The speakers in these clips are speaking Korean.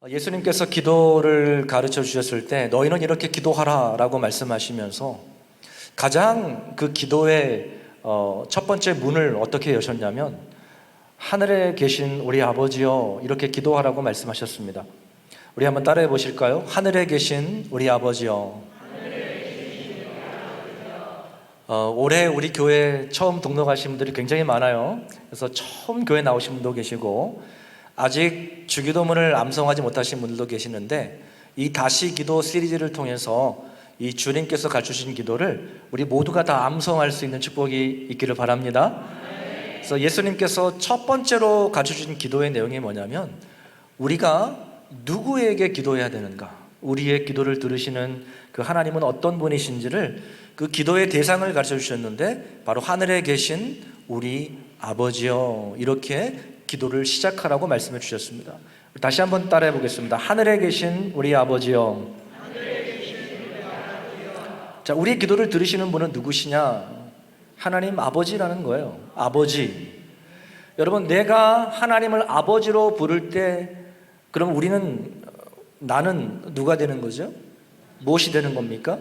예수님께서 기도를 가르쳐 주셨을 때 너희는 이렇게 기도하라 라고 말씀하시면서 가장 그 기도의 첫 번째 문을 어떻게 여셨냐면 하늘에 계신 우리 아버지여 이렇게 기도하라고 말씀하셨습니다. 우리 한번 따라해 보실까요? 하늘에 계신 우리 아버지여. 올해 우리 교회 처음 등록하신 분들이 굉장히 많아요. 그래서 처음 교회 나오신 분도 계시고 아직 주기도문을 암송하지 못하신 분들도 계시는데 이 다시 기도 시리즈를 통해서 이 주님께서 가르치신 기도를 우리 모두가 다 암송할 수 있는 축복이 있기를 바랍니다. 그래서 예수님께서 첫 번째로 가르쳐주신 기도의 내용이 뭐냐면 우리가 누구에게 기도해야 되는가, 우리의 기도를 들으시는 그 하나님은 어떤 분이신지를 그 기도의 대상을 가르쳐 주셨는데 바로 하늘에 계신 우리 아버지여 이렇게 기도를 시작하라고 말씀해 주셨습니다. 다시 한번 따라해 보겠습니다. 하늘에 계신 우리 아버지여. 자, 우리의 기도를 들으시는 분은 누구시냐? 하나님 아버지라는 거예요. 아버지. 여러분, 내가 하나님을 아버지로 부를 때 그럼 나는 누가 되는 거죠? 무엇이 되는 겁니까?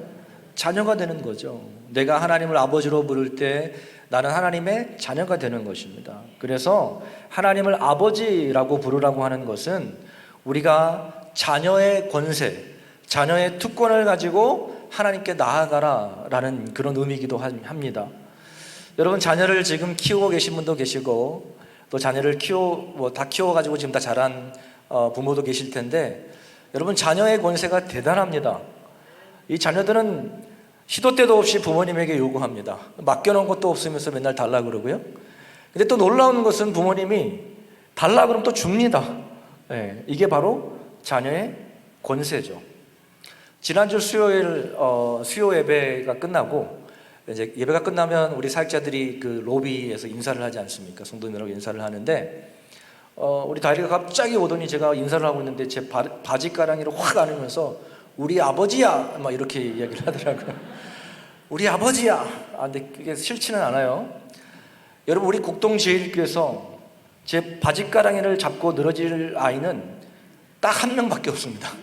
자녀가 되는 거죠. 내가 하나님을 아버지로 부를 때 나는 하나님의 자녀가 되는 것입니다. 그래서 하나님을 아버지라고 부르라고 하는 것은 우리가 자녀의 권세, 자녀의 특권을 가지고 하나님께 나아가라라는 그런 의미이기도 합니다. 여러분, 자녀를 지금 키우고 계신 분도 계시고 또 자녀를 다 키워가지고 지금 다 자란 부모도 계실 텐데 여러분, 자녀의 권세가 대단합니다. 이 자녀들은 시도 때도 없이 부모님에게 요구합니다. 맡겨놓은 것도 없으면서 맨날 달라 그러고요. 근데 또 놀라운 것은 부모님이 달라 그러면 또 줍니다. 네, 이게 바로 자녀의 권세죠. 지난주 수요일 수요 예배가 끝나고 이제 예배가 끝나면 우리 사역자들이 그 로비에서 인사를 하지 않습니까? 성도님들하고 인사를 하는데 우리 다리가 갑자기 오더니 제가 인사를 하고 있는데 제 바지가랑이를 확 안으면서 우리 아버지야 막 이렇게 이야기를 하더라고요. 우리 아버지야. 근데 그게 싫지는 않아요. 여러분, 우리 국동제일교회에서 제 바지가랑이를 잡고 늘어질 아이는 딱 한 명밖에 없습니다.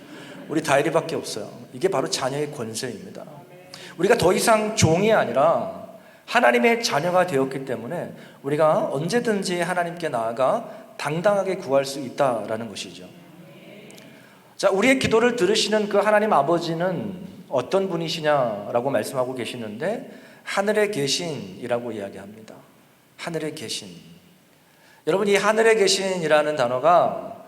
우리 다일이밖에 없어요. 이게 바로 자녀의 권세입니다. 우리가 더 이상 종이 아니라 하나님의 자녀가 되었기 때문에 우리가 언제든지 하나님께 나아가 당당하게 구할 수 있다라는 것이죠. 자, 우리의 기도를 들으시는 그 하나님 아버지는 어떤 분이시냐라고 말씀하고 계시는데 하늘에 계신이라고 이야기합니다. 하늘에 계신. 여러분, 이 하늘에 계신이라는 단어가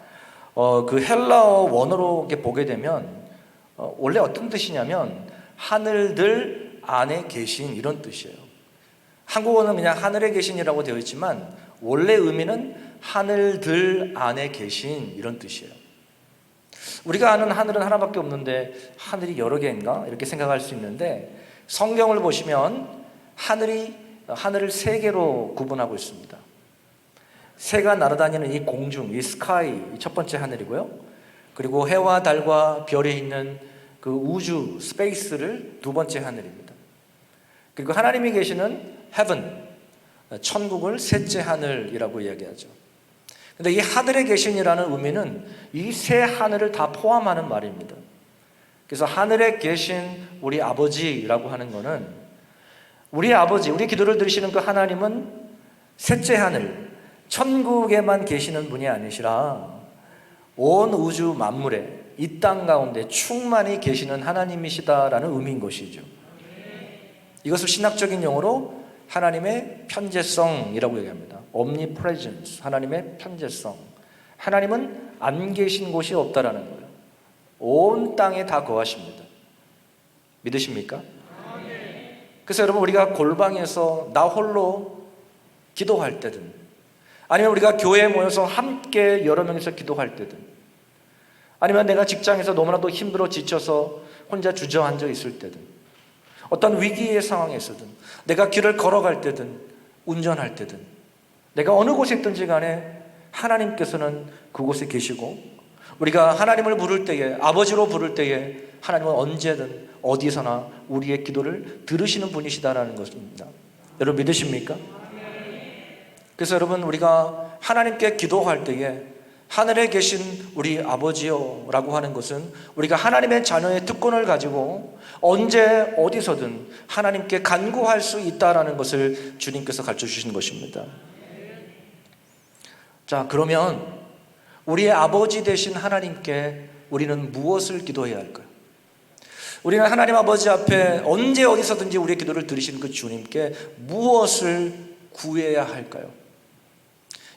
그 헬라어 원어로 이렇게 보게 되면 원래 어떤 뜻이냐면 하늘들 안에 계신 이런 뜻이에요. 한국어는 그냥 하늘에 계신이라고 되어 있지만 원래 의미는 하늘들 안에 계신 이런 뜻이에요. 우리가 아는 하늘은 하나밖에 없는데 하늘이 여러 개인가? 이렇게 생각할 수 있는데 성경을 보시면 하늘을 세 개로 구분하고 있습니다. 새가 날아다니는 이 공중, 이 스카이, 이 첫 번째 하늘이고요. 그리고 해와 달과 별이 있는 그 우주, 스페이스를 두 번째 하늘입니다. 그리고 하나님이 계시는 heaven, 천국을 셋째 하늘이라고 이야기하죠. 근데 이 하늘에 계신이라는 의미는 이 세 하늘을 다 포함하는 말입니다. 그래서 하늘에 계신 우리 아버지라고 하는 것은 우리 아버지, 우리 기도를 들으시는 그 하나님은 셋째 하늘, 천국에만 계시는 분이 아니시라 온 우주 만물에 이 땅 가운데 충만히 계시는 하나님이시다라는 의미인 것이죠. 이것을 신학적인 용어로 하나님의 편재성이라고 얘기합니다. omnipresence, 하나님의 편재성. 하나님은 안 계신 곳이 없다라는 거예요. 온 땅에 다 거하십니다. 믿으십니까? 그래서 여러분, 우리가 골방에서 나 홀로 기도할 때든 아니면 우리가 교회에 모여서 함께 여러 명이서 기도할 때든 아니면 내가 직장에서 너무나도 힘들어 지쳐서 혼자 주저앉아 있을 때든 어떤 위기의 상황에서든 내가 길을 걸어갈 때든 운전할 때든 내가 어느 곳에 있든지 간에 하나님께서는 그곳에 계시고 우리가 하나님을 부를 때에 아버지로 부를 때에 하나님은 언제든 어디서나 우리의 기도를 들으시는 분이시다라는 것입니다. 여러분, 믿으십니까? 그래서 여러분, 우리가 하나님께 기도할 때에 하늘에 계신 우리 아버지요 라고 하는 것은 우리가 하나님의 자녀의 특권을 가지고 언제 어디서든 하나님께 간구할 수 있다는 것을 주님께서 가르쳐 주신 것입니다. 자, 그러면 우리의 아버지 되신 하나님께 우리는 무엇을 기도해야 할까요? 우리는 하나님 아버지 앞에 언제 어디서든지 우리의 기도를 들으시는 그 주님께 무엇을 구해야 할까요?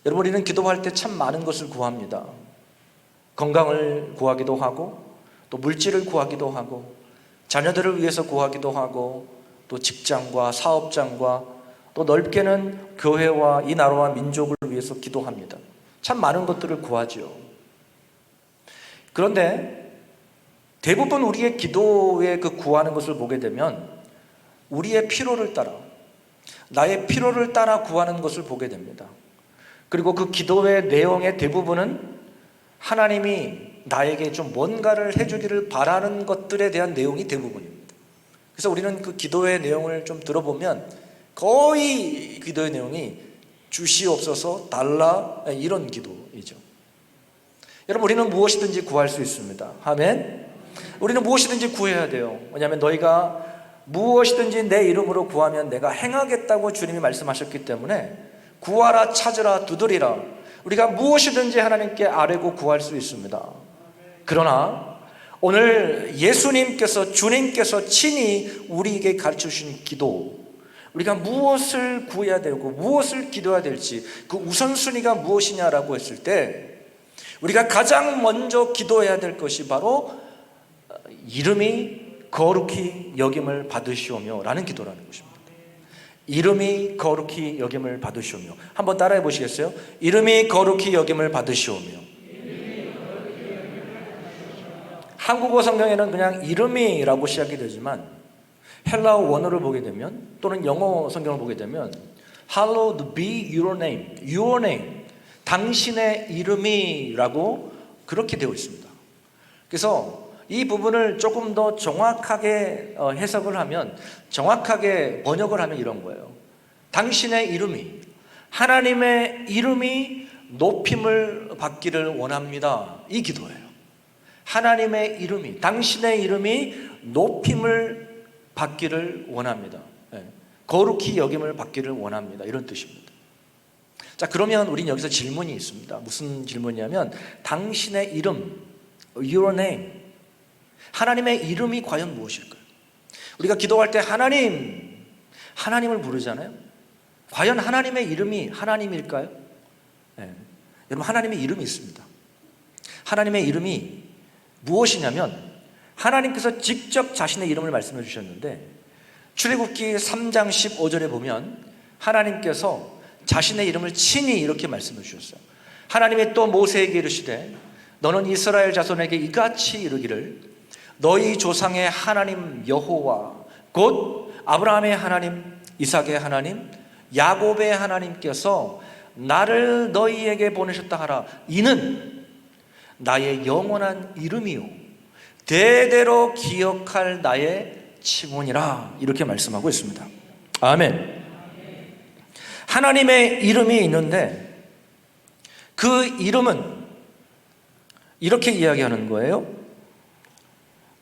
여러분, 우리는 기도할 때 참 많은 것을 구합니다. 건강을 구하기도 하고, 또 물질을 구하기도 하고, 자녀들을 위해서 구하기도 하고, 또 직장과 사업장과, 또 넓게는 교회와 이 나라와 민족을 위해서 기도합니다. 참 많은 것들을 구하죠. 그런데 대부분 우리의 기도에 그 구하는 것을 보게 되면 우리의 필요를 따라, 나의 필요를 따라 구하는 것을 보게 됩니다. 그리고 그 기도의 내용의 대부분은 하나님이 나에게 좀 뭔가를 해주기를 바라는 것들에 대한 내용이 대부분입니다. 그래서 우리는 그 기도의 내용을 좀 들어보면 거의 기도의 내용이 주시옵소서, 달라, 이런 기도이죠. 여러분, 우리는 무엇이든지 구할 수 있습니다. 아멘. 우리는 무엇이든지 구해야 돼요. 왜냐하면 너희가 무엇이든지 내 이름으로 구하면 내가 행하겠다고 주님이 말씀하셨기 때문에 구하라, 찾으라, 두드리라. 우리가 무엇이든지 하나님께 아뢰고 구할 수 있습니다. 그러나 오늘 예수님께서, 주님께서 친히 우리에게 가르쳐 주신 기도, 우리가 무엇을 구해야 되고 무엇을 기도해야 될지 그 우선순위가 무엇이냐라고 했을 때 우리가 가장 먼저 기도해야 될 것이 바로 이름이 거룩히 여김을 받으시오며 라는 기도라는 것입니다. 이름이 거룩히 여김을 받으시오며. 한번 따라해 보시겠어요? 이름이 거룩히 여김을 받으시오며. 한국어 성경에는 그냥 이름이라고 시작이 되지만 헬라어 원어를 보게 되면, 또는 영어 성경을 보게 되면 Hallowed be your name, your name, 당신의 이름이라고 그렇게 되어 있습니다. 그래서 이 부분을 조금 더 정확하게 해석을 하면, 정확하게 번역을 하면 이런 거예요. 당신의 이름이, 하나님의 이름이 높임을 받기를 원합니다. 이 기도예요. 하나님의 이름이, 당신의 이름이 높임을 받기를 원합니다. 거룩히 여김을 받기를 원합니다. 이런 뜻입니다. 자, 그러면 우린 여기서 질문이 있습니다. 무슨 질문이냐면, 당신의 이름, your name, 하나님의 이름이 과연 무엇일까요? 우리가 기도할 때 하나님을 부르잖아요. 과연 하나님의 이름이 하나님일까요? 여러분, 하나님의 이름이 있습니다. 하나님의 이름이 무엇이냐면, 하나님께서 직접 자신의 이름을 말씀해 주셨는데, 출애굽기 3장 15절에 보면 하나님께서 자신의 이름을 친히 이렇게 말씀해 주셨어요. 하나님이 또 모세에게 이르시되 너는 이스라엘 자손에게 이같이 이르기를 너희 조상의 하나님 여호와 곧 아브라함의 하나님, 이삭의 하나님, 야곱의 하나님께서 나를 너희에게 보내셨다 하라. 이는 나의 영원한 이름이요 대대로 기억할 나의 칭혼이라. 이렇게 말씀하고 있습니다. 아멘. 하나님의 이름이 있는데 그 이름은 이렇게 이야기하는 거예요.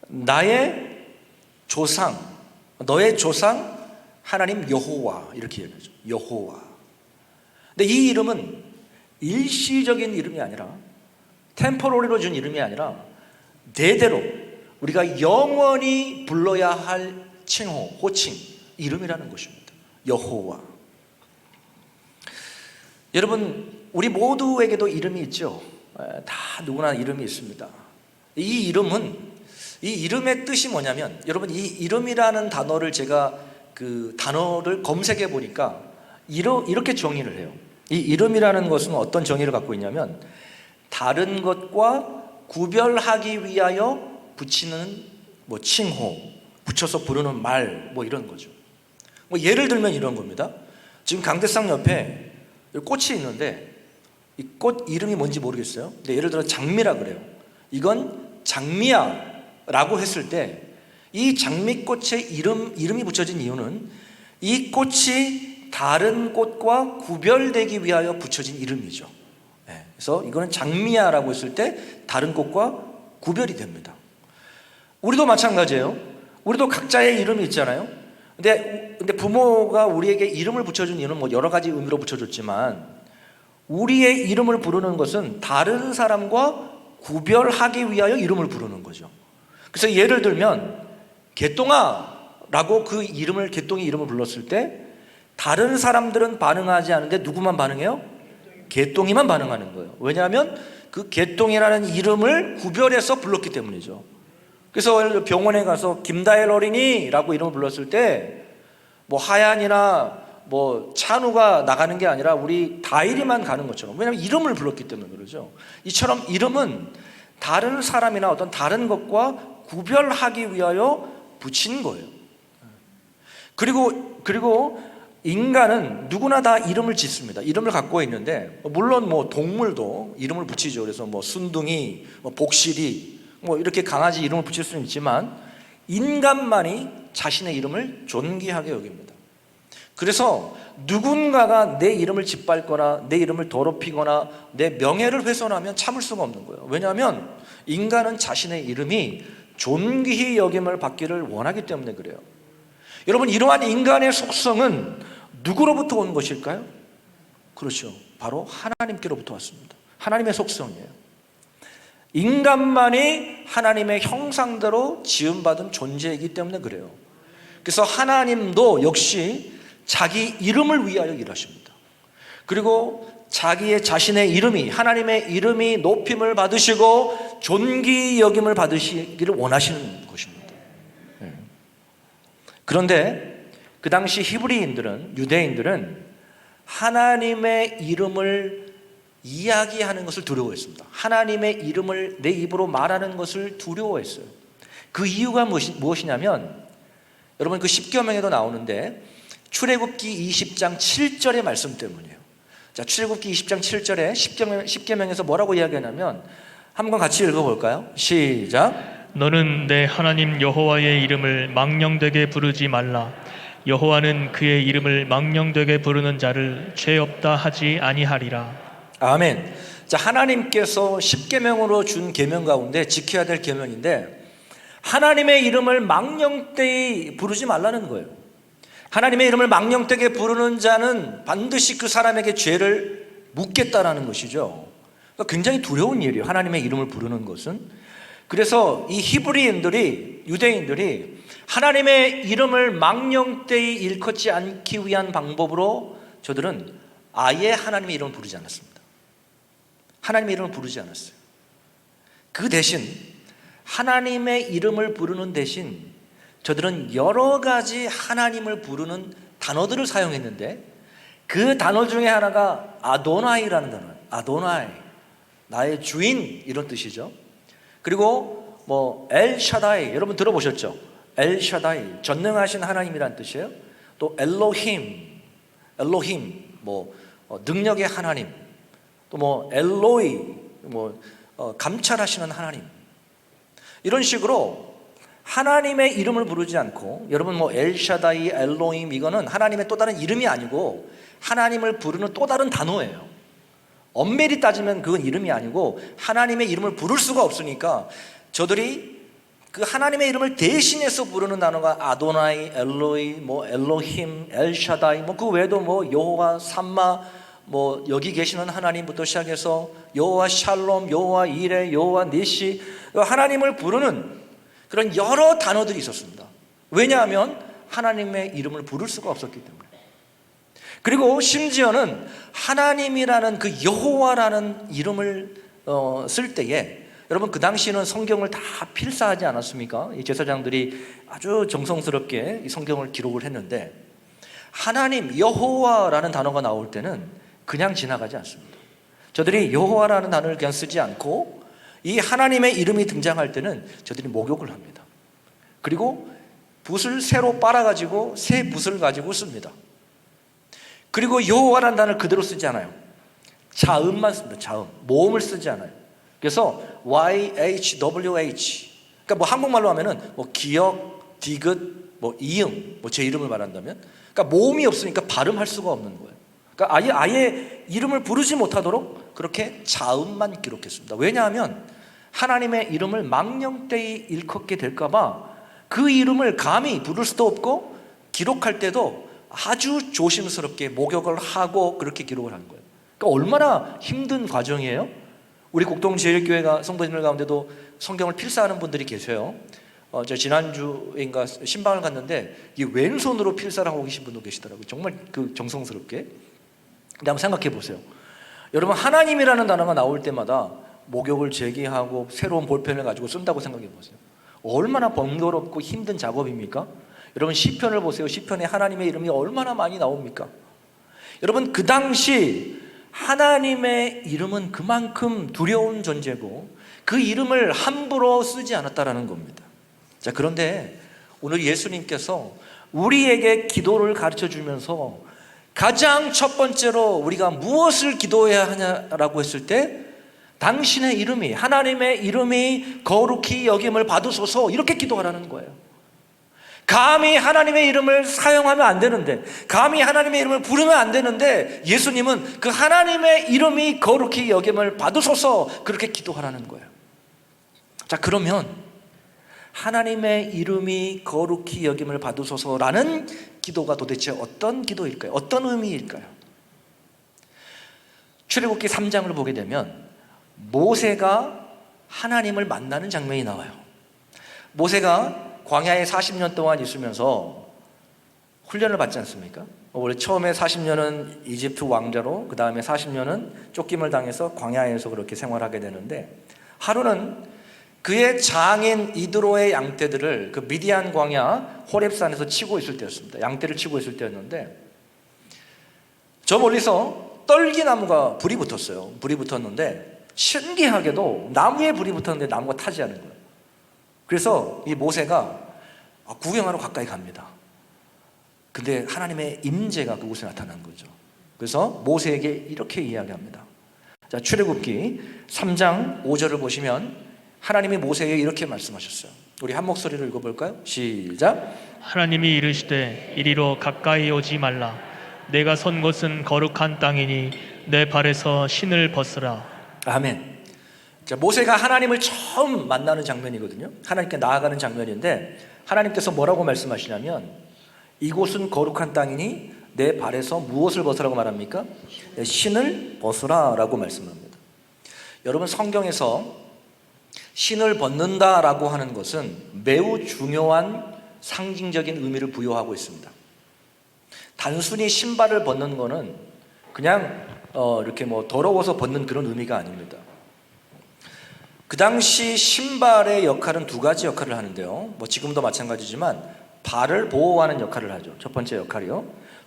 나의 조상, 너의 조상 하나님 여호와, 이렇게 얘기하죠. 여호와. 근데 이 이름은 일시적인 이름이 아니라, 템포러리로 준 이름이 아니라 대대로 우리가 영원히 불러야 할 칭호, 호칭, 이름이라는 것입니다. 여호와. 여러분, 우리 모두에게도 이름이 있죠. 다 누구나 이름이 있습니다. 이 이름의 뜻이 뭐냐면, 여러분, 이 이름이라는 단어를 제가 그 단어를 검색해 보니까 이렇게 정의를 해요. 이 이름이라는 것은 어떤 정의를 갖고 있냐면, 다른 것과 구별하기 위하여 붙이는 칭호, 붙여서 부르는 말, 이런 거죠. 예를 들면 이런 겁니다. 지금 강대상 옆에 꽃이 있는데 이 꽃 이름이 뭔지 모르겠어요. 근데 예를 들어 장미라 그래요. 이건 장미야 라고 했을 때 이 장미꽃의 이름이 붙여진 이유는 이 꽃이 다른 꽃과 구별되기 위하여 붙여진 이름이죠. 그래서 이거는 장미야라고 했을 때 다른 꽃과 구별이 됩니다. 우리도 마찬가지예요. 우리도 각자의 이름이 있잖아요. 근데 부모가 우리에게 이름을 붙여준 이유는 뭐 여러 가지 의미로 붙여줬지만, 우리의 이름을 부르는 것은 다른 사람과 구별하기 위하여 이름을 부르는 거죠. 그래서 예를 들면 개똥아라고 그 이름을, 개똥이 이름을 불렀을 때 다른 사람들은 반응하지 않는데 누구만 반응해요? 개똥이만 반응하는 거예요. 왜냐하면 그 개똥이라는 이름을 구별해서 불렀기 때문이죠. 그래서 병원에 가서 김다엘 어린이라고 이름을 불렀을 때 뭐 하얀이나 뭐 찬우가 나가는 게 아니라 우리 다일이만 가는 것처럼, 왜냐하면 이름을 불렀기 때문에 그러죠. 이처럼 이름은 다른 사람이나 어떤 다른 것과 구별하기 위하여 붙인 거예요. 그리고 인간은 누구나 다 이름을 짓습니다. 이름을 갖고 있는데, 물론 뭐 동물도 이름을 붙이죠. 그래서 뭐 순둥이, 뭐 복실이, 뭐 이렇게 강아지 이름을 붙일 수는 있지만 인간만이 자신의 이름을 존귀하게 여깁니다. 그래서 누군가가 내 이름을 짓밟거나 내 이름을 더럽히거나 내 명예를 훼손하면 참을 수가 없는 거예요. 왜냐하면 인간은 자신의 이름이 존귀히 여김을 받기를 원하기 때문에 그래요. 여러분, 이러한 인간의 속성은 누구로부터 온 것일까요? 그렇죠. 바로 하나님께로부터 왔습니다. 하나님의 속성이에요. 인간만이 하나님의 형상대로 지음받은 존재이기 때문에 그래요. 그래서 하나님도 역시 자기 이름을 위하여 일하십니다. 그리고 자신의 이름이, 하나님의 이름이 높임을 받으시고 존귀 여김을 받으시기를 원하시는 것입니다. 그런데 그 당시 히브리인들은, 유대인들은 하나님의 이름을 이야기하는 것을 두려워했습니다. 하나님의 이름을 내 입으로 말하는 것을 두려워했어요. 그 이유가 무엇이냐면, 여러분 그 십계명에도 나오는데 출애굽기 20장 7절의 말씀 때문이에요. 자, 출애굽기 20장 7절에 십계명에서 뭐라고 이야기하냐면, 한번 같이 읽어볼까요? 시작. 너는 내 하나님 여호와의 이름을 망령되게 부르지 말라. 여호와는 그의 이름을 망령되게 부르는 자를 죄 없다 하지 아니하리라. 아멘. 자, 하나님께서 십계명으로 준 계명 가운데 지켜야 될 계명인데, 하나님의 이름을 망령되이 부르지 말라는 거예요. 하나님의 이름을 망령되게 부르는 자는 반드시 그 사람에게 죄를 묻겠다라는 것이죠. 그러니까 굉장히 두려운 일이에요, 하나님의 이름을 부르는 것은. 그래서 이 히브리인들이, 유대인들이 하나님의 이름을 망령되이 일컫지 않기 위한 방법으로 저들은 아예 하나님의 이름을 부르지 않았습니다. 하나님의 이름을 부르지 않았어요. 그 대신 하나님의 이름을 부르는 대신 저들은 여러 가지 하나님을 부르는 단어들을 사용했는데, 그 단어 중에 하나가 아도나이라는 단어예요. 아도나이, 나의 주인, 이런 뜻이죠. 그리고 뭐 엘샤다이, 여러분 들어보셨죠? 엘샤다이, 전능하신 하나님이란 뜻이에요. 또 엘로힘, 뭐 능력의 하나님, 또 뭐 엘로이, 뭐 감찰하시는 하나님, 이런 식으로 하나님의 이름을 부르지 않고, 여러분 뭐 엘샤다이, 엘로임, 이거는 하나님의 또 다른 이름이 아니고 하나님을 부르는 또 다른 단어예요. 엄밀히 따지면 그건 이름이 아니고 하나님의 이름을 부를 수가 없으니까 저들이 그 하나님의 이름을 대신해서 부르는 단어가 아도나이, 엘로이, 뭐 엘로힘, 엘샤다이, 뭐 그 외에도 뭐 여호와 삼마, 뭐 여기 계시는 하나님부터 시작해서 여호와 샬롬, 여호와 이레, 여호와 니시, 하나님을 부르는 그런 여러 단어들이 있었습니다. 왜냐하면 하나님의 이름을 부를 수가 없었기 때문에. 그리고 심지어는 하나님이라는 그 여호와라는 이름을 쓸 때에, 여러분 그 당시에는 성경을 다 필사하지 않았습니까? 이 제사장들이 아주 정성스럽게 이 성경을 기록을 했는데, 하나님, 여호와라는 단어가 나올 때는 그냥 지나가지 않습니다. 저들이 여호와라는 단어를 그냥 쓰지 않고 이 하나님의 이름이 등장할 때는 저들이 목욕을 합니다. 그리고 붓을 새로 빨아가지고 새 붓을 가지고 씁니다. 그리고 여호와라는 단어를 그대로 쓰지 않아요. 자음만 씁니다. 자음, 모음을 쓰지 않아요. 그래서 YHWH, 그러니까 뭐 한국말로 하면은 뭐 기역, 디귿, 뭐 이응, 뭐 제 이름을 말한다면, 그러니까 모음이 없으니까 발음할 수가 없는 거예요. 그러니까 아예 이름을 부르지 못하도록 그렇게 자음만 기록했습니다. 왜냐하면 하나님의 이름을 망령되이 일컫게 될까봐 그 이름을 감히 부를 수도 없고 기록할 때도 아주 조심스럽게 목욕을 하고 그렇게 기록을 하는 거예요. 그러니까 얼마나 힘든 과정이에요. 우리 곡동제일교회가 성도님들 가운데도 성경을 필사하는 분들이 계세요. 저 지난주인가 신방을 갔는데 이 왼손으로 필사를 하고 계신 분도 계시더라고요. 정말 그 정성스럽게. 근데 한번 생각해 보세요. 여러분, 하나님이라는 단어가 나올 때마다 목욕을 제기하고 새로운 볼펜을 가지고 쓴다고 생각해 보세요. 얼마나 번거롭고 힘든 작업입니까? 여러분, 시편을 보세요. 시편에 하나님의 이름이 얼마나 많이 나옵니까? 여러분, 그 당시 하나님의 이름은 그만큼 두려운 존재고 그 이름을 함부로 쓰지 않았다라는 겁니다. 자, 그런데 오늘 예수님께서 우리에게 기도를 가르쳐 주면서 가장 첫 번째로 우리가 무엇을 기도해야 하냐라고 했을 때 당신의 이름이, 하나님의 이름이 거룩히 여김을 받으소서, 이렇게 기도하라는 거예요. 감히 하나님의 이름을 사용하면 안 되는데, 감히 하나님의 이름을 부르면 안 되는데 예수님은 그 하나님의 이름이 거룩히 여김을 받으소서, 그렇게 기도하라는 거예요. 자, 그러면 하나님의 이름이 거룩히 여김을 받으소서라는 기도가 도대체 어떤 기도일까요? 어떤 의미일까요? 출애굽기 3장을 보게 되면 모세가 하나님을 만나는 장면이 나와요. 모세가 광야에 40년 동안 있으면서 훈련을 받지 않습니까? 원래 처음에 40년은 이집트 왕자로, 그 다음에 40년은 쫓김을 당해서 광야에서 그렇게 생활하게 되는데, 하루는 그의 장인 이드로의 양떼들을 그 미디안 광야 호렙산에서 치고 있을 때였습니다. 양떼를 치고 있을 때였는데, 저 멀리서 떨기나무가 불이 붙었어요. 불이 붙었는데 신기하게도 나무에 불이 붙었는데 나무가 타지 않은 거예요. 그래서 이 모세가 구경하러 가까이 갑니다. 근데 하나님의 임재가 그곳에 나타난 거죠. 그래서 모세에게 이렇게 이야기합니다. 자, 출애굽기 3장 5절을 보시면 하나님이 모세에게 이렇게 말씀하셨어요. 우리 한 목소리로 읽어볼까요? 시작. 하나님이 이르시되 이리로 가까이 오지 말라. 내가 선 곳은 거룩한 땅이니 내 발에서 신을 벗으라. 아멘. 자, 모세가 하나님을 처음 만나는 장면이거든요. 하나님께 나아가는 장면인데 하나님께서 뭐라고 말씀하시냐면 이곳은 거룩한 땅이니 내 발에서 무엇을 벗으라고 말합니까? 신을 벗으라 라고 말씀합니다. 여러분, 성경에서 신을 벗는다라고 하는 것은 매우 중요한 상징적인 의미를 부여하고 있습니다. 단순히 신발을 벗는 거는 그냥 이렇게 더러워서 벗는 그런 의미가 아닙니다. 그 당시 신발의 역할은 두 가지 역할을 하는데요. 지금도 마찬가지지만 발을 보호하는 역할을 하죠. 첫 번째 역할이요.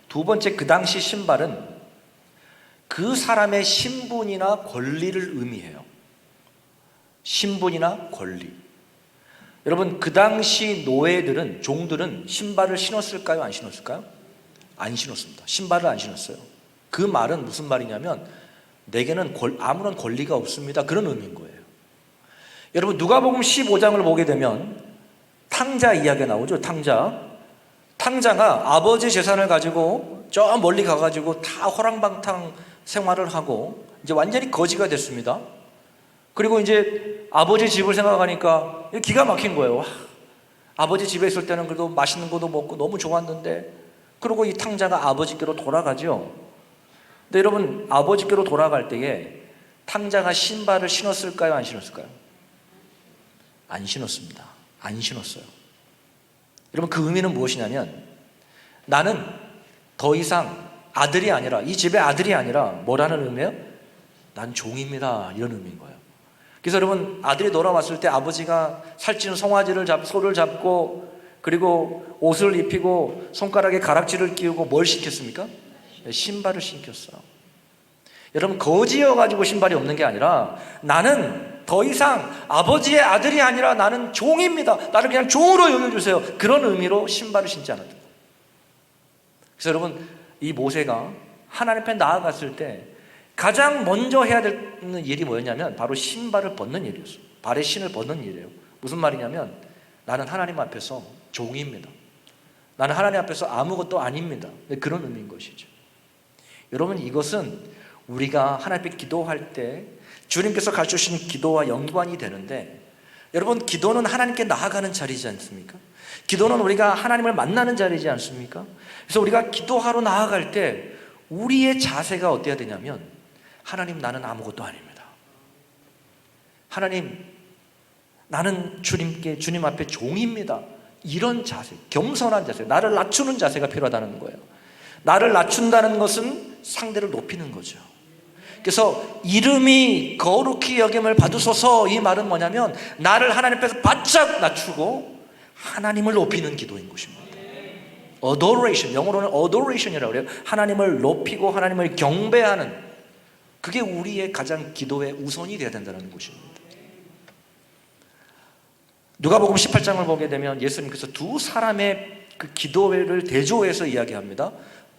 두 번째, 그 당시 신발은 그 사람의 신분이나 권리를 의미해요. 신분이나 권리. 여러분, 그 당시 노예들은, 종들은 신발을 신었을까요? 안 신었을까요? 안 신었습니다. 신발을 안 신었어요. 그 말은 무슨 말이냐면 내게는 아무런 권리가 없습니다, 그런 의미인 거예요. 여러분, 누가복음 15장을 보게 되면 탕자 이야기가 나오죠. 탕자가 아버지 재산을 가지고 저 멀리 가가지고 다 호랑방탕 생활을 하고 이제 완전히 거지가 됐습니다. 그리고 이제 아버지 집을 생각하니까 기가 막힌 거예요. 와, 아버지 집에 있을 때는 그래도 맛있는 것도 먹고 너무 좋았는데, 그리고 이 탕자가 아버지께로 돌아가죠. 근데 여러분, 아버지께로 돌아갈 때에 탕자가 신발을 신었을까요? 안 신었을까요? 안 신었습니다. 안 신었어요. 여러분, 그 의미는 무엇이냐면 나는 더 이상 아들이 아니라, 이 집의 아들이 아니라 뭐라는 의미예요? 난 종입니다, 이런 의미인 거예요. 그래서 여러분, 아들이 돌아왔을 때 아버지가 살찌는 소를 잡고 그리고 옷을 입히고 손가락에 가락지를 끼우고 뭘 시켰습니까? 신발을 신겼어요. 여러분, 거지여가지고 신발이 없는 게 아니라 나는 더 이상 아버지의 아들이 아니라 나는 종입니다, 나를 그냥 종으로 여겨주세요, 그런 의미로 신발을 신지 않았다. 그래서 여러분, 이 모세가 하나님 앞에 나아갔을 때 가장 먼저 해야 되는 일이 뭐였냐면 바로 신발을 벗는 일이었어요. 발에 신을 벗는 일이에요. 무슨 말이냐면 나는 하나님 앞에서 종입니다, 나는 하나님 앞에서 아무것도 아닙니다, 그런 의미인 것이죠. 여러분, 이것은 우리가 하나님 앞에 기도할 때 주님께서 가르쳐주신 기도와 연관이 되는데, 여러분, 기도는 하나님께 나아가는 자리지 않습니까? 기도는 우리가 하나님을 만나는 자리지 않습니까? 그래서 우리가 기도하러 나아갈 때 우리의 자세가 어때야 되냐면, 하나님, 나는 아무것도 아닙니다. 하나님, 나는 주님 앞에 종입니다. 이런 자세, 겸손한 자세, 나를 낮추는 자세가 필요하다는 거예요. 나를 낮춘다는 것은 상대를 높이는 거죠. 그래서 이름이 거룩히 여김을 받으소서, 이 말은 뭐냐면 나를 하나님 앞에서 바짝 낮추고 하나님을 높이는 기도인 것입니다. adoration, 영어로는 adoration이라고 그래요. 하나님을 높이고 하나님을 경배하는, 그게 우리의 가장 기도의 우선이 되어야 된다는 것입니다. 누가복음 18장을 보게 되면 예수님께서 두 사람의 그 기도를 대조해서 이야기합니다.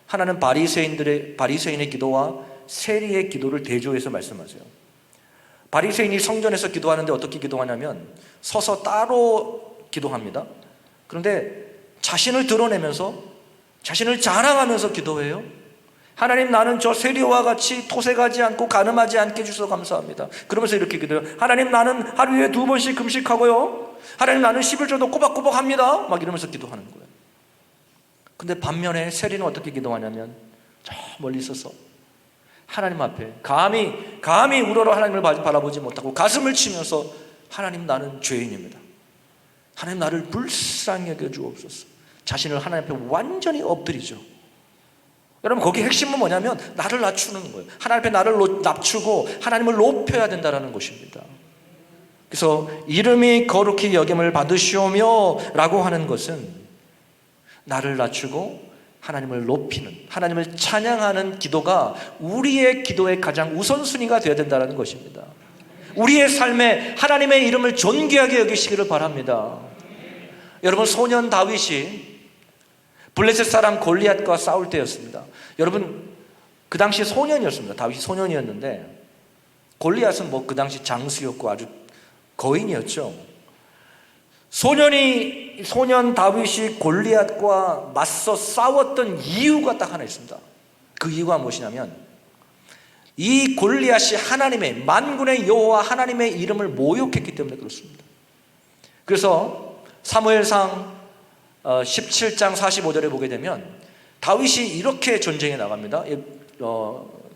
하나는 바리새인의 기도와 세리의 기도를 대조해서 말씀하세요. 바리새인이 성전에서 기도하는데 어떻게 기도하냐면 서서 따로 기도합니다. 그런데 자신을 드러내면서, 자신을 자랑하면서 기도해요. 하나님, 나는 저 세리와 같이 토색하지 않고 가늠하지 않게 해주셔서 감사합니다. 그러면서 이렇게 기도해요. 하나님, 나는 하루에 2번씩 금식하고요. 하나님, 나는 11조도 꼬박꼬박 합니다. 막 이러면서 기도하는 거예요. 근데 반면에 세리는 어떻게 기도하냐면 저 멀리 있어서 하나님 앞에 감히 우러러 하나님을 바라보지 못하고 가슴을 치면서, 하나님, 나는 죄인입니다. 하나님, 나를 불쌍히 여겨 주옵소서. 자신을 하나님 앞에 완전히 엎드리죠. 여러분, 거기 핵심은 뭐냐면 나를 낮추는 거예요. 하나님 앞에 나를 낮추고 하나님을 높여야 된다는 것입니다. 그래서 이름이 거룩히 여김을 받으시오며 라고 하는 것은 나를 낮추고 하나님을 높이는, 하나님을 찬양하는 기도가 우리의 기도의 가장 우선순위가 되어야 된다는 것입니다. 우리의 삶에 하나님의 이름을 존귀하게 여기시기를 바랍니다. 여러분, 소년 다윗이 블레셋 사람 골리앗과 싸울 때였습니다. 여러분, 그 당시 소년이었습니다. 다윗이 소년이었는데 골리앗은 그 당시 장수였고 아주 거인이었죠. 소년 다윗이 골리앗과 맞서 싸웠던 이유가 딱 하나 있습니다. 그 이유가 무엇이냐면 이 골리앗이 하나님의, 만군의 여호와 하나님의 이름을 모욕했기 때문에 그렇습니다. 그래서 사무엘상 17장 45절에 보게 되면 다윗이 이렇게 전쟁에 나갑니다.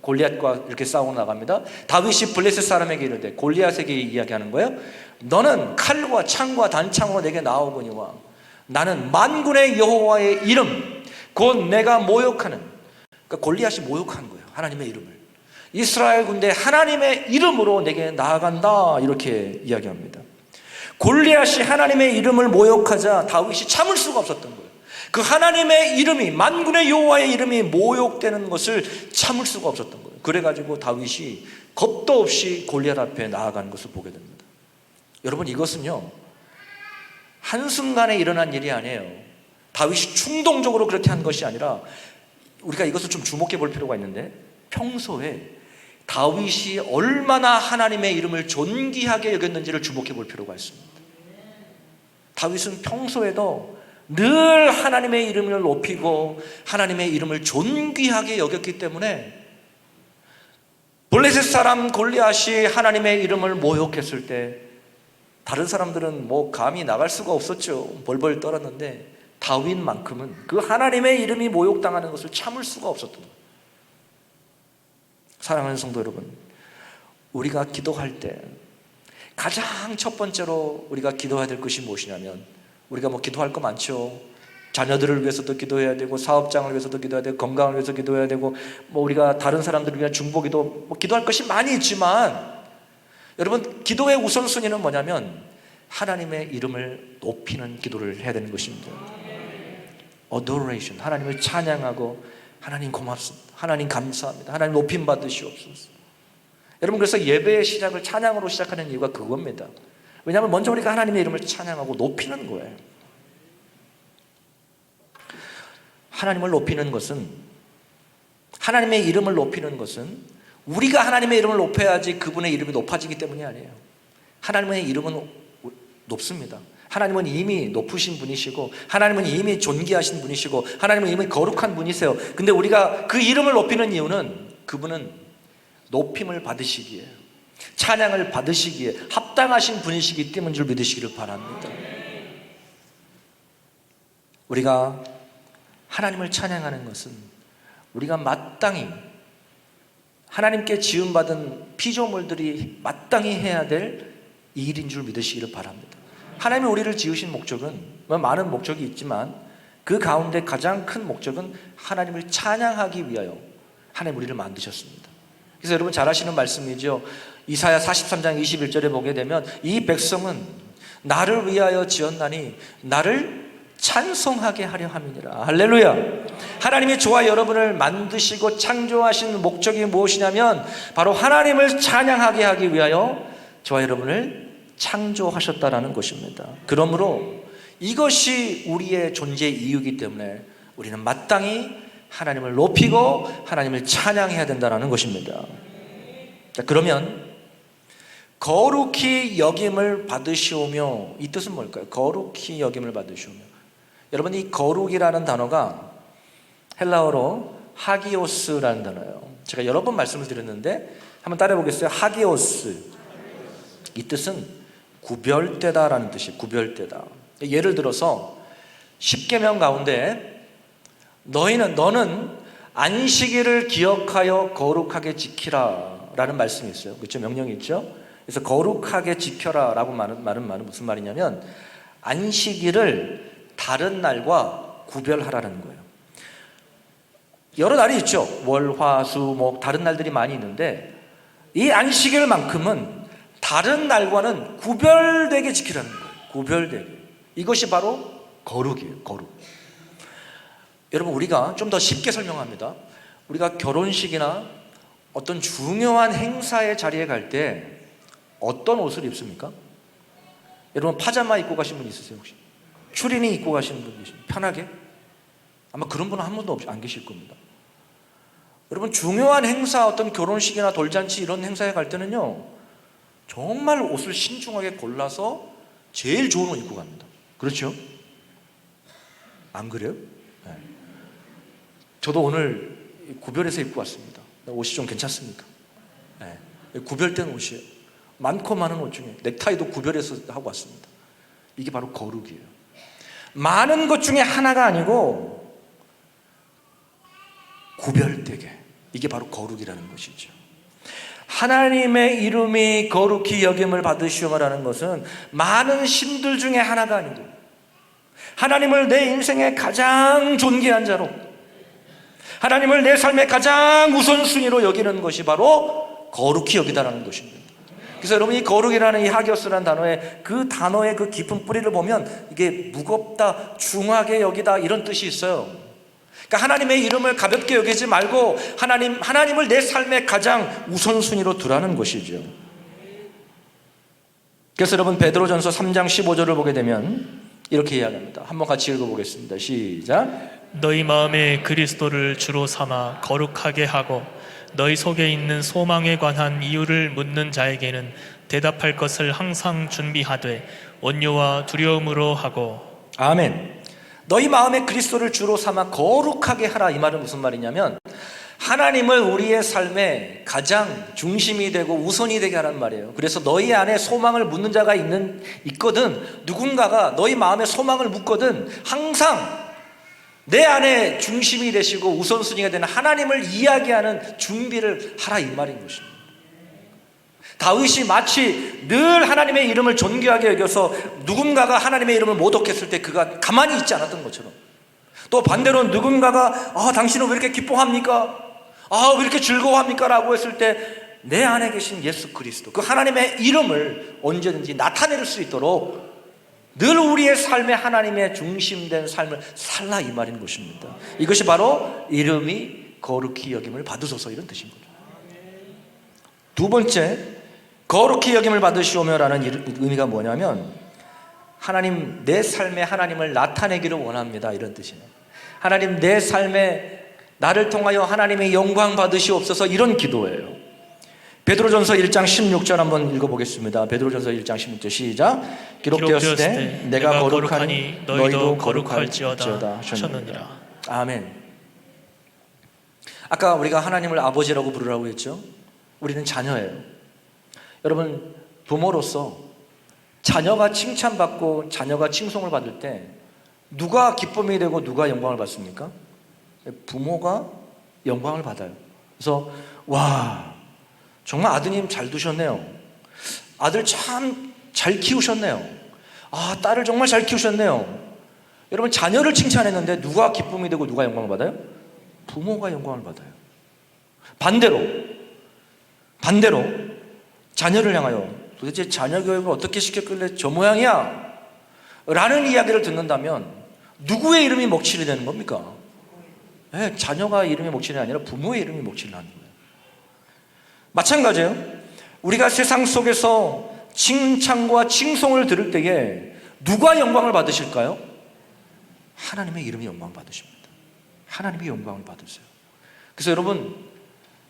골리앗과 이렇게 싸우고 나갑니다. 다윗이 블레셋 사람에게 이르되, 골리앗에게 이야기하는 거예요. 너는 칼과 창과 단창으로 내게 나오거니와 나는 만군의 여호와의 이름, 곧 내가 모욕하는, 그러니까 골리앗이 모욕한 거예요. 하나님의 이름을. 이스라엘 군대 하나님의 이름으로 내게 나아간다, 이렇게 이야기합니다. 골리앗이 하나님의 이름을 모욕하자 다윗이 참을 수가 없었던 거예요. 그 하나님의 이름이, 만군의 여호와의 이름이 모욕되는 것을 참을 수가 없었던 거예요. 그래가지고 다윗이 겁도 없이 골리앗 앞에 나아가는 것을 보게 됩니다. 여러분, 이것은요 한순간에 일어난 일이 아니에요. 다윗이 충동적으로 그렇게 한 것이 아니라 우리가 이것을 좀 주목해 볼 필요가 있는데, 평소에 다윗이 얼마나 하나님의 이름을 존귀하게 여겼는지를 주목해 볼 필요가 있습니다. 다윗은 평소에도 늘 하나님의 이름을 높이고 하나님의 이름을 존귀하게 여겼기 때문에 블레셋 사람 골리앗이 하나님의 이름을 모욕했을 때 다른 사람들은 감히 나갈 수가 없었죠. 벌벌 떨었는데 다윗만큼은 그 하나님의 이름이 모욕당하는 것을 참을 수가 없었던 거예요. 사랑하는 성도 여러분, 우리가 기도할 때 가장 첫 번째로 우리가 기도해야 될 것이 무엇이냐면, 우리가 기도할 거 많죠. 자녀들을 위해서도 기도해야 되고, 사업장을 위해서도 기도해야 되고, 건강을 위해서 기도해야 되고, 우리가 다른 사람들을 위한 중보기도, 기도할 것이 많이 있지만, 여러분, 기도의 우선순위는 뭐냐면 하나님의 이름을 높이는 기도를 해야 되는 것입니다. adoration, 하나님을 찬양하고, 하나님 고맙습니다, 하나님 감사합니다, 하나님 높임 받으시옵소서. 여러분, 그래서 예배의 시작을 찬양으로 시작하는 이유가 그겁니다. 왜냐하면 먼저 우리가 하나님의 이름을 찬양하고 높이는 거예요. 하나님을 높이는 것은, 하나님의 이름을 높이는 것은 우리가 하나님의 이름을 높여야지 그분의 이름이 높아지기 때문이 아니에요. 하나님의 이름은 높습니다. 하나님은 이미 높으신 분이시고, 하나님은 이미 존귀하신 분이시고, 하나님은 이미 거룩한 분이세요. 근데 우리가 그 이름을 높이는 이유는 그분은 높임을 받으시기에, 찬양을 받으시기에 합당하신 분이시기 때문인 줄 믿으시기를 바랍니다. 우리가 하나님을 찬양하는 것은 우리가 마땅히 하나님께 지음받은 피조물들이 마땅히 해야 될 일인 줄 믿으시기를 바랍니다. 하나님이 우리를 지으신 목적은 많은 목적이 있지만 그 가운데 가장 큰 목적은 하나님을 찬양하기 위하여 하나님 우리를 만드셨습니다. 그래서 여러분 잘 아시는 말씀이죠. 이사야 43장 21절에 보게 되면 이 백성은 나를 위하여 지었나니 나를 찬송하게 하려 함이니라. 할렐루야. 하나님이 저와 여러분을 만드시고 창조하신 목적이 무엇이냐면 바로 하나님을 찬양하게 하기 위하여 저와 여러분을 창조하셨다라는 것입니다. 그러므로 이것이 우리의 존재 이유이기 때문에 우리는 마땅히 하나님을 높이고 하나님을 찬양해야 된다는 것입니다. 자, 그러면 거룩히 여김을 받으시오며, 이 뜻은 뭘까요? 거룩히 여김을 받으시오며. 여러분, 이 거룩이라는 단어가 헬라어로 하기오스라는 단어예요. 제가 여러 번 말씀을 드렸는데 한번 따라해 보겠어요? 하기오스. 이 뜻은 구별되다라는 뜻이에요. 구별되다. 예를 들어서 십계명 가운데 너는 안식일을 기억하여 거룩하게 지키라 라는 말씀이 있어요. 그렇죠? 명령이 있죠? 그래서 거룩하게 지켜라 라고 말은 무슨 말이냐면 안식일을 다른 날과 구별하라는 거예요. 여러 날이 있죠. 월, 화, 수, 목 다른 날들이 많이 있는데 이 안식일만큼은 다른 날과는 구별되게 지키라는 거예요. 구별되게. 이것이 바로 거룩이에요. 거룩. 여러분, 우리가 좀 더 쉽게 설명합니다. 우리가 결혼식이나 어떤 중요한 행사의 자리에 갈 때 어떤 옷을 입습니까? 여러분, 파자마 입고 가신 분 있으세요 혹시? 추리닝 입고 가시는 분 계십니까? 편하게? 아마 그런 분은 한 분도 안 계실 겁니다. 여러분, 중요한 행사, 어떤 결혼식이나 돌잔치 이런 행사에 갈 때는요 정말 옷을 신중하게 골라서 제일 좋은 옷 입고 갑니다. 그렇죠? 안 그래요? 네. 저도 오늘 구별해서 입고 왔습니다. 옷이 좀 괜찮습니까? 네. 구별된 옷이에요. 많고 많은 옷 중에 넥타이도 구별해서 하고 왔습니다. 이게 바로 거룩이에요. 많은 것 중에 하나가 아니고 구별되게, 이게 바로 거룩이라는 것이죠. 하나님의 이름이 거룩히 여김을 받으시오라는 것은 많은 신들 중에 하나가 아니고 하나님을 내 인생의 가장 존귀한 자로, 하나님을 내 삶의 가장 우선순위로 여기는 것이 바로 거룩히 여기다라는 것입니다. 그래서 여러분, 이 거룩이라는 이 하기오스라는 단어의 그 깊은 뿌리를 보면 이게 무겁다, 중하게 여기다 이런 뜻이 있어요. 그러니까 하나님의 이름을 가볍게 여기지 말고 하나님을 내 삶의 가장 우선순위로 두라는 것이죠. 그래서 여러분, 베드로전서 3장 15절을 보게 되면 이렇게 이야기합니다. 한번 같이 읽어보겠습니다. 시작. 너희 마음에 그리스도를 주로 삼아 거룩하게 하고 너희 속에 있는 소망에 관한 이유를 묻는 자에게는 대답할 것을 항상 준비하되 온유와 두려움으로 하고. 아멘. 너희 마음에 그리스도를 주로 삼아 거룩하게 하라. 이 말은 무슨 말이냐면 하나님을 우리의 삶의 가장 중심이 되고 우선이 되게 하라는 말이에요. 그래서 너희 안에 소망을 묻는 자가 있거든, 누군가가 너희 마음에 소망을 묻거든 항상 내 안에 중심이 되시고 우선순위가 되는 하나님을 이야기하는 준비를 하라, 이 말인 것입니다. 다윗이 마치 늘 하나님의 이름을 존귀하게 여겨서 누군가가 하나님의 이름을 모독했을 때 그가 가만히 있지 않았던 것처럼, 또 반대로 누군가가 당신은 왜 이렇게 기뻐합니까? 왜 이렇게 즐거워합니까? 라고 했을 때 내 안에 계신 예수 그리스도, 그 하나님의 이름을 언제든지 나타낼 수 있도록 늘 우리의 삶에 하나님의 중심된 삶을 살라, 이 말인 것입니다. 이것이 바로 이름이 거룩히 여김을 받으소서, 이런 뜻인 거죠. 두 번째, 거룩히 여김을 받으시오며라는 의미가 뭐냐면 하나님, 내 삶에 하나님을 나타내기를 원합니다, 이런 뜻이에요. 하나님, 내 삶에 나를 통하여 하나님의 영광 받으시옵소서, 이런 기도예요. 베드로전서 1장 16절 한번 읽어보겠습니다. 베드로전서 1장 16절 시작. 기록되었을 때 내가 거룩하니 너희도 거룩할지어다 하셨느니라. 아멘. 아까 우리가 하나님을 아버지라고 부르라고 했죠. 우리는 자녀예요. 여러분, 부모로서 자녀가 칭찬받고 자녀가 칭송을 받을 때 누가 기쁨이 되고 누가 영광을 받습니까? 부모가 영광을 받아요. 그래서 와, 정말 아드님 잘 두셨네요. 아들 참 잘 키우셨네요. 아, 딸을 정말 잘 키우셨네요. 여러분, 자녀를 칭찬했는데 누가 기쁨이 되고 누가 영광을 받아요? 부모가 영광을 받아요. 반대로 자녀를 향하여 도대체 자녀 교육을 어떻게 시켰길래 저 모양이야? 라는 이야기를 듣는다면 누구의 이름이 먹칠이 되는 겁니까? 네, 자녀가 이름이 먹칠이 아니라 부모의 이름이 먹칠을 하는 거예요. 마찬가지예요. 우리가 세상 속에서 칭찬과 칭송을 들을 때에 누가 영광을 받으실까요? 하나님의 이름이 영광을 받으십니다. 하나님이 영광을 받으세요. 그래서 여러분,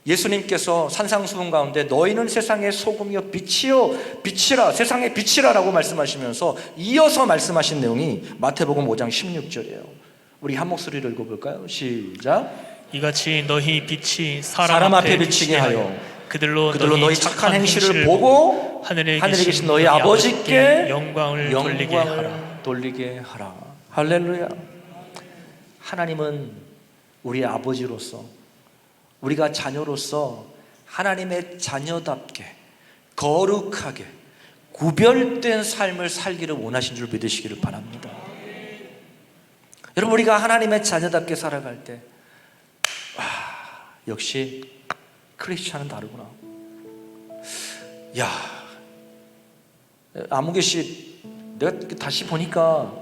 예수님께서 산상수훈 가운데 너희는 세상의 소금이요 빛이라, 세상의 빛이라 라고 말씀하시면서 이어서 말씀하신 내용이 마태복음 5장 16절이에요. 우리 한 목소리를 읽어볼까요? 시작. 이같이 너희 빛이 사람 앞에 비치게 하여 그들로 너희 착한 행실을 보고 하늘에 계신 너희 아버지께 영광을 돌리게 하라. 할렐루야. 하나님은 우리의 아버지로서, 우리가 자녀로서 하나님의 자녀답게 거룩하게 구별된 삶을 살기를 원하신 줄 믿으시기를 바랍니다. 여러분, 우리가 하나님의 자녀답게 살아갈 때 역시 크리스찬은 다르구나. 야, 아무개 씨, 내가 다시 보니까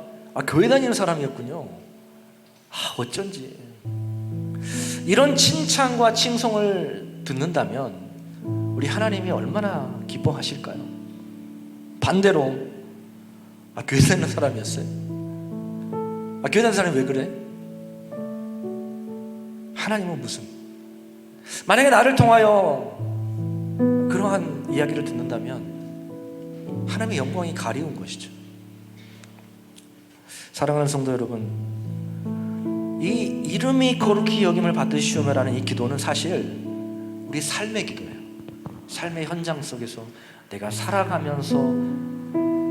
교회 다니는 사람이었군요. 어쩐지. 이런 칭찬과 칭송을 듣는다면 우리 하나님이 얼마나 기뻐하실까요? 반대로 교회 다니는 사람이었어요. 교회 다니는 사람이 왜 그래? 하나님은 무슨, 만약에 나를 통하여 그러한 이야기를 듣는다면 하나님의 영광이 가리운 것이죠. 사랑하는 성도 여러분, 이 이름이 거룩히 여김을 받으시오며라는 이 기도는 사실 우리 삶의 기도예요. 삶의 현장 속에서 내가 살아가면서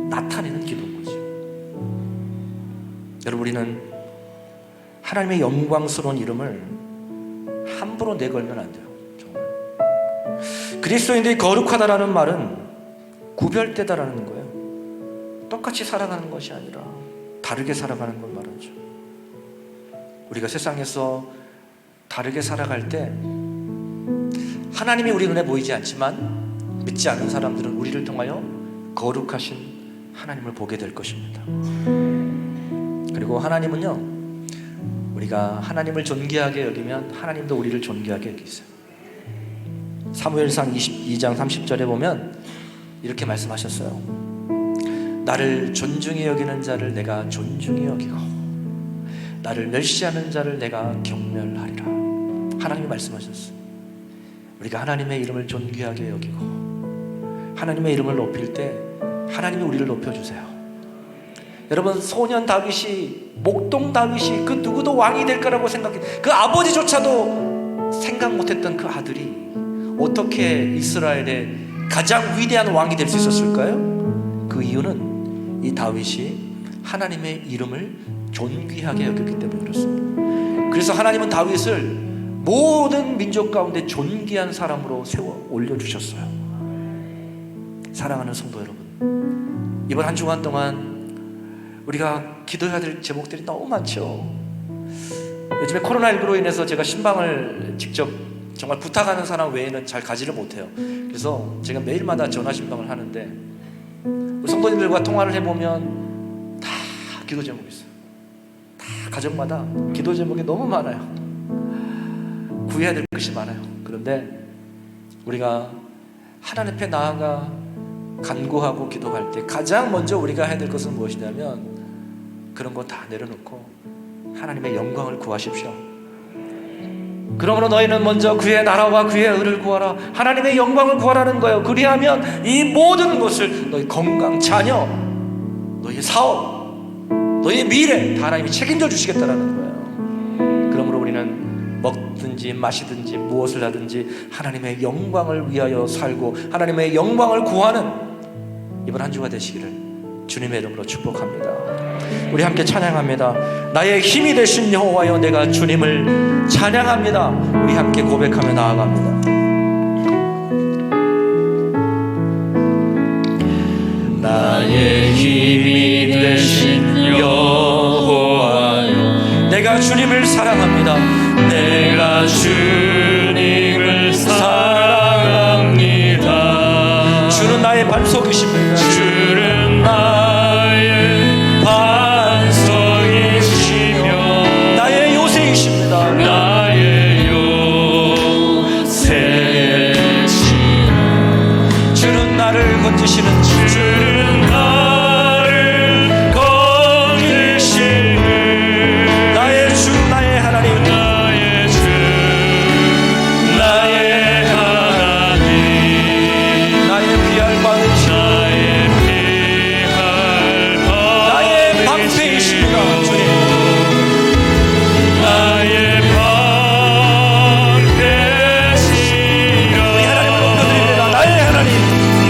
나타내는 기도인 거지. 여러분, 우리는 하나님의 영광스러운 이름을 함부로 내걸면 안 돼요. 정말. 그리스도인들이 거룩하다라는 말은 구별되다라는 거예요. 똑같이 살아가는 것이 아니라 다르게 살아가는 걸 말하죠. 우리가 세상에서 다르게 살아갈 때 하나님이 우리 눈에 보이지 않지만 믿지 않는 사람들은 우리를 통하여 거룩하신 하나님을 보게 될 것입니다. 그리고 하나님은요, 우리가 하나님을 존귀하게 여기면 하나님도 우리를 존귀하게 여기세요. 사무엘상 22장 30절에 보면 이렇게 말씀하셨어요. 나를 존중히 여기는 자를 내가 존중히 여기고 나를 멸시하는 자를 내가 경멸하리라. 하나님이 말씀하셨어요. 우리가 하나님의 이름을 존귀하게 여기고 하나님의 이름을 높일 때 하나님이 우리를 높여주세요. 여러분, 소년 다윗이, 목동 다윗이 그 누구도 왕이 될 거라고 생각해, 그 아버지조차도 생각 못했던 그 아들이 어떻게 이스라엘의 가장 위대한 왕이 될 수 있었을까요? 그 이유는 이 다윗이 하나님의 이름을 존귀하게 여겼기 때문에 그렇습니다. 그래서 하나님은 다윗을 모든 민족 가운데 존귀한 사람으로 세워 올려주셨어요. 사랑하는 성도 여러분, 이번 한 주간 동안 우리가 기도해야 될 제목들이 너무 많죠. 요즘에 코로나19로 인해서 제가 신방을 직접 정말 부탁하는 사람 외에는 잘 가지를 못해요. 그래서 제가 매일마다 전화 신방을 하는데 우리 성도님들과 통화를 해보면 다 기도 제목이 있어요. 다 가정마다 기도 제목이 너무 많아요. 구해야 될 것이 많아요. 그런데 우리가 하나님 앞에 나아가 간구하고 기도할 때 가장 먼저 우리가 해야 될 것은 무엇이냐면 그런 거 다 내려놓고 하나님의 영광을 구하십시오. 그러므로 너희는 먼저 그의 나라와 그의 의를 구하라. 하나님의 영광을 구하라는 거예요. 그리하면 이 모든 것을, 너희 건강, 자녀, 너희 사업, 너희 미래 다 하나님이 책임져 주시겠다라는 거예요. 그러므로 우리는 먹든지 마시든지 무엇을 하든지 하나님의 영광을 위하여 살고 하나님의 영광을 구하는 이번 한 주가 되시기를 주님의 이름으로 축복합니다. 우리 함께 찬양합니다. 나의 힘이 되신 여호와여, 내가 주님을 찬양합니다. 우리 함께 고백하며 나아갑니다. 나의 힘이 되신 여호와여, 내가 주님을 사랑합니다. 내가 주님을 사랑합니다. 주는 나의 반석이십니다. 주는 나의 반석이시며 나의 요새이십니다. 나의 요새이시며 주는 나를 건지시는 주는 나를 건지시는 나의 주 나의 하나님, 나의 주 나의 하나님, 나의 피할 받으시는 나의 방패이십니다. 주님 나의 방패시여 우리 하나님을 높여드립니다. 나의 하나님, 나의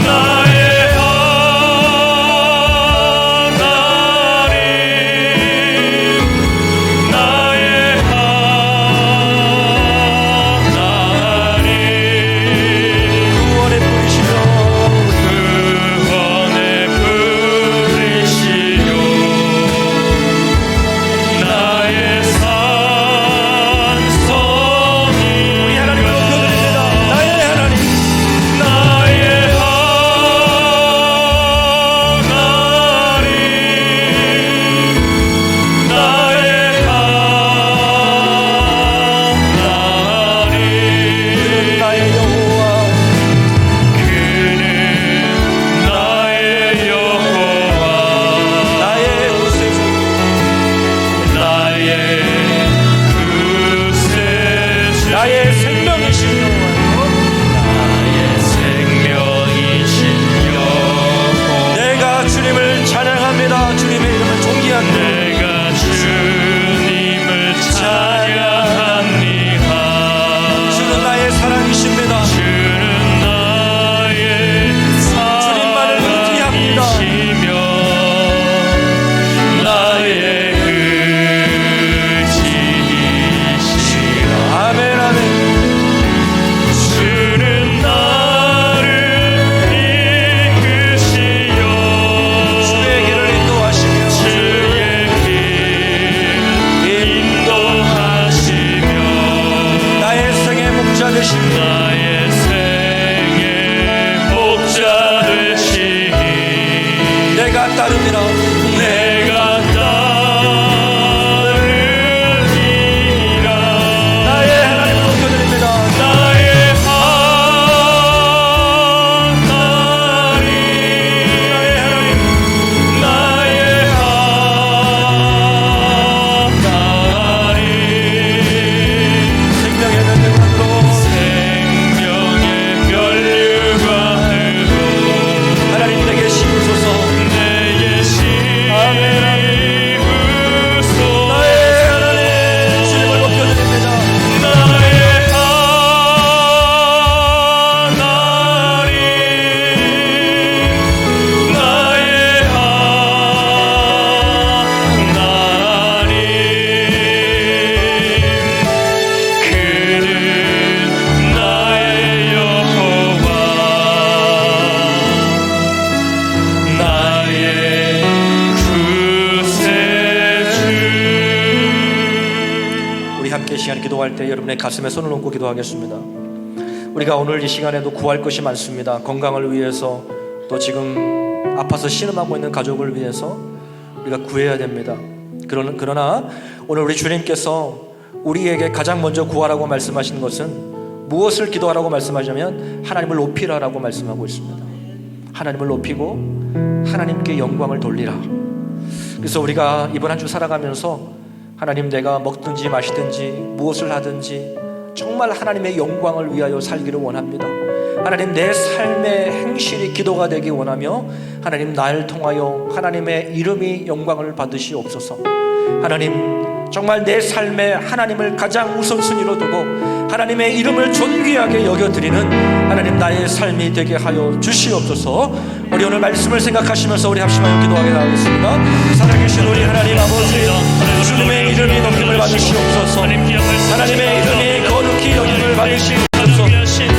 시간 기도할 때 여러분의 가슴에 손을 얹고 기도하겠습니다. 우리가 오늘 이 시간에도 구할 것이 많습니다. 건강을 위해서, 또 지금 아파서 신음하고 있는 가족을 위해서 우리가 구해야 됩니다. 그러나 오늘 우리 주님께서 우리에게 가장 먼저 구하라고 말씀하신 것은 무엇을 기도하라고 말씀하시냐면 하나님을 높이라라고 말씀하고 있습니다. 하나님을 높이고 하나님께 영광을 돌리라. 그래서 우리가 이번 한 주 살아가면서 하나님, 내가 먹든지 마시든지 무엇을 하든지 정말 하나님의 영광을 위하여 살기를 원합니다. 하나님, 내 삶의 행실이 기도가 되기 원하며 하나님, 나를 통하여 하나님의 이름이 영광을 받으시옵소서. 하나님, 정말 내 삶에 하나님을 가장 우선순위로 두고 하나님의 이름을 존귀하게 여겨드리는 하나님 나의 삶이 되게 하여 주시옵소서. 우리 오늘 말씀을 생각하시면서 우리 합심하여 기도하게 나가겠습니다. 살아계신 우리 하나님 아버지, 주님의 이름이 높임을 받으시옵소서. 하나님의 이름이 거룩히 여김을 받으시옵소서.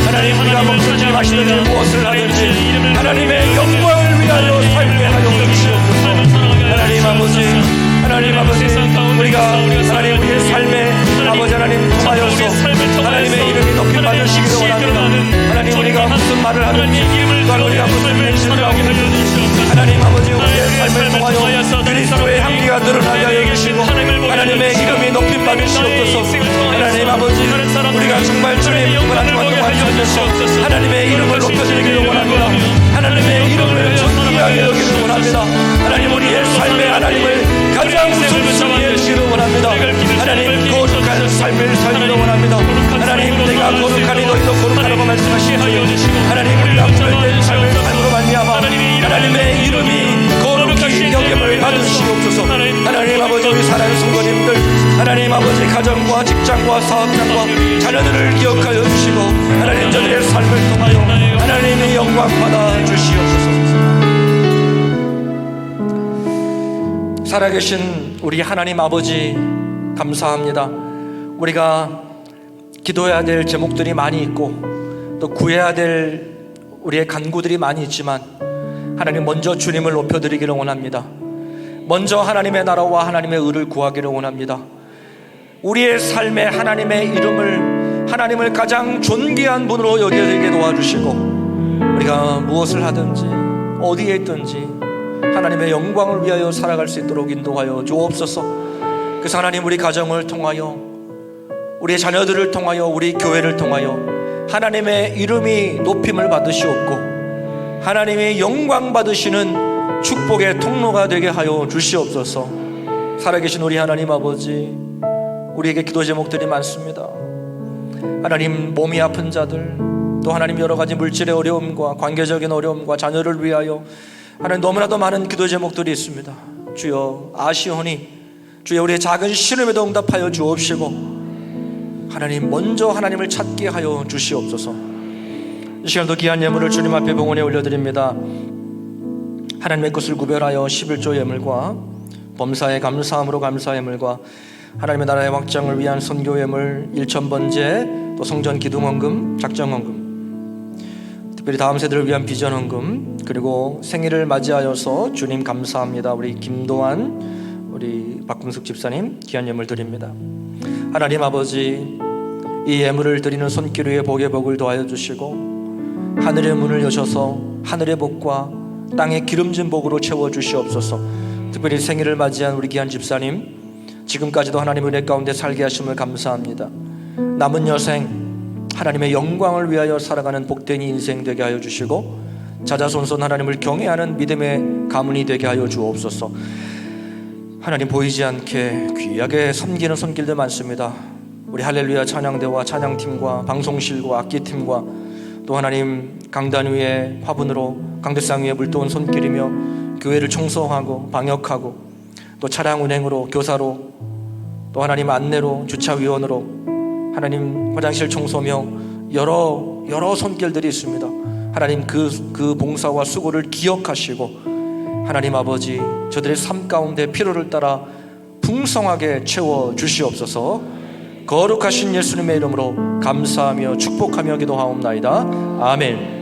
하나님, 우리가 먹든지 마시든지 무엇을 하든지 하나님의 영광을 위하여 살게 하여 주시옵소서. 하나님 아버지, 하나님 아버지, 우리가 하나님 우리의 삶에 아버지 하나님 통하여서 하나님의 이름이 높임 받으시기를 원합니다. 하나님, 우리가 무슨 말을 하든지 또한 우리가 무슨 행실을 하고 하나님 아버지 우리의 삶을 통하여 그리스도의 향기가 드러나게 하여 주시고 하나님의 이름이 높임 받으시옵소서. 하나님 아버지, 우리가 정말 주님 하나님과 동행하면서 하나님의 이름을 높여드리기를 원합니다. 하나님의 이름을 존귀하게 여기를 원합니다. 하나님, 우리의 삶에 하나님을 가장 우선순위에 두기를 원합니다. 하나님, 거룩한 삶을 살기를 원합니다. 하나님, 내가 거룩하니 너희도 거룩하라고 말씀하시고 하나님, 우리가 구별된 삶을 삶으로 말미암아 하나님의 이름이 거룩히 여김을 받으시옵소서. 하나님 아버지, 우리 사랑하는 성도님들, 하나님 아버지 가정과 직장과 사업장과 자녀들을 기억하여 주시고 하나님 저들의 삶을 통하여 하나님의 영광 받아 주시옵소서. 살아계신 우리 하나님 아버지, 감사합니다. 우리가 기도해야 될 제목들이 많이 있고 또 구해야 될 우리의 간구들이 많이 있지만 하나님, 먼저 주님을 높여드리기를 원합니다. 먼저 하나님의 나라와 하나님의 의를 구하기를 원합니다. 우리의 삶에 하나님을 가장 존귀한 분으로 여겨지게 도와주시고 우리가 무엇을 하든지 어디에 있든지 하나님의 영광을 위하여 살아갈 수 있도록 인도하여 주옵소서. 그래서 하나님, 우리 가정을 통하여 우리의 자녀들을 통하여 우리 교회를 통하여 하나님의 이름이 높임을 받으시옵고 하나님의 영광 받으시는 축복의 통로가 되게 하여 주시옵소서. 살아계신 우리 하나님 아버지, 우리에게 기도 제목들이 많습니다. 하나님, 몸이 아픈 자들, 또 하나님 여러 가지 물질의 어려움과 관계적인 어려움과 자녀를 위하여 하나님 너무나도 많은 기도 제목들이 있습니다. 주여 아시오니 주여 우리의 작은 신음에도 응답하여 주옵시고 하나님, 먼저 하나님을 찾게 하여 주시옵소서. 이 시간도 귀한 예물을 주님 앞에 봉헌에 올려드립니다. 하나님의 것을 구별하여 11조 예물과 범사의 감사함으로 감사 예물과 하나님의 나라의 확장을 위한 선교 예물 1,000번째, 또 성전 기둥헌금, 작정헌금, 특별히 다음 세대를 위한 비전헌금, 그리고 생일을 맞이하여서 주님 감사합니다. 우리 김도환, 우리 박금숙 집사님 귀한 예물 드립니다. 하나님 아버지, 이 예물을 드리는 손길 위에 복의 복을 더하여 주시고 하늘의 문을 여셔서 하늘의 복과 땅의 기름진 복으로 채워 주시옵소서. 특별히 생일을 맞이한 우리 귀한 집사님, 지금까지도 하나님 은혜 가운데 살게 하심을 감사합니다. 남은 여생 하나님의 영광을 위하여 살아가는 복된 인생 되게 하여 주시고 자자손손 하나님을 경외하는 믿음의 가문이 되게 하여 주옵소서. 하나님, 보이지 않게 귀하게 섬기는 손길들 많습니다. 우리 할렐루야 찬양대와 찬양팀과 방송실과 악기팀과 또 하나님 강단 위에 화분으로 강대상 위에 물도운 손길이며 교회를 청소하고 방역하고 또 차량 운행으로 교사로 또 하나님 안내로 주차위원으로 하나님 화장실 청소며 여러 손길들이 있습니다. 하나님 그 봉사와 수고를 기억하시고 하나님 아버지, 저들의 삶 가운데 필요를 따라 풍성하게 채워 주시옵소서. 거룩하신 예수님의 이름으로 감사하며 축복하며 기도하옵나이다. 아멘.